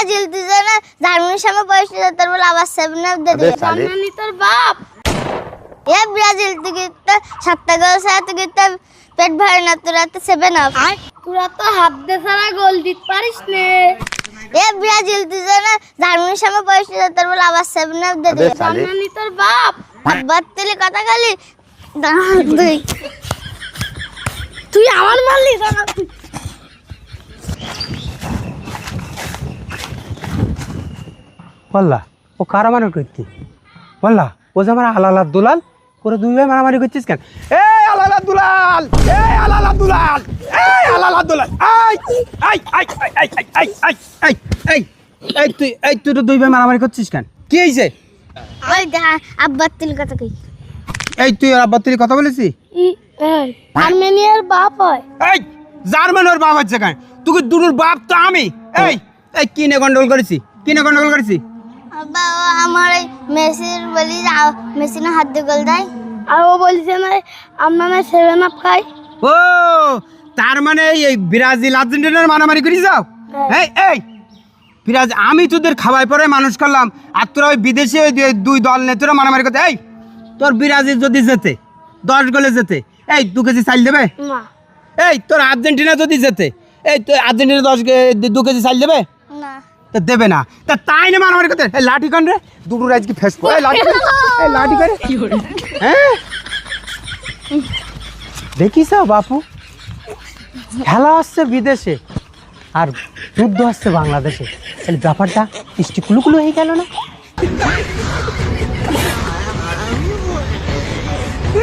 Brazil তুই জানা জার্মানির সামনে পয়সা তোর বলে আবার 7 আপ দে দিবে জার্মানি তোর বাপ এ ব্রাজিল তুই তো 7টা গোল ছাড়া তুই তো পেট ভরে না তোরা তো 7 আপ আর তোরা তো হাত দে ছাড়া গোল দিতে পারিস না এ ব্রাজিল তুই জানা জার্মানির সামনে পয়সা তোর বলে আবার 7 আপ দে দিবে জার্মানি তোর বাপ আবার তুই কথা খালি তুই আমার মারলি জানা বললা ও কারা মারামারি করতি বললা ও যে আমার আলালা দুলাল করে দুই ভাই মারামারি করছিস কেন এই আলালা দুলাল এই আলালা দুলাল এই আলালা দুলাল আই আই আই আই আই আই আই এই এই তুই তো দুই ভাই মারামারি করছিস কেন কি হইছে ওই আব্বা তুই কথা কই এই তুই আর আব্বা তুই কথা বলেছিস আর্মেনিয়ার বাপ হয় এই জার্মানের বাপ হচ্ছে কেন তুই দুটোর বাপ তো আমি এই এই কিনে গন্ডগোল করেছি আব্বা ও আমার মেসির বলি মেসি না হাত দিয়ে গোল দেয় আর ও বলছে না আমরা না 7 আপ খাই ও তার মানে এই ব্রাজিল আর্জেন্টিনার মারামারি করে যাও এই ব্রাজিল আমি তোদের খাওয়াই পরে মানুষ করলাম আর তোরা ওই বিদেশে ওই দুই দল নিয়ে তোরা মারামারি করতে এই তোর ব্রাজিল যদি যেতে 10 গোলে যেতে এই 2 কেজি চাল দেবে না এই তোর আর্জেন্টিনা যদি যেতে এই তো আর্জেন্টিনা 2 কেজি চাল দেবে না তা দেবে না তা তাই না মারামারি করতে এই লাঠি কান রে দুটো আজকে ফেস করে এই লাঠি করে হ্যাঁ দেখিস বাপু খেলা আসছে বিদেশে আর যুদ্ধ আসছে বাংলাদেশে তাহলে ব্যাপারটা কুলুকুলু হয়ে গেল না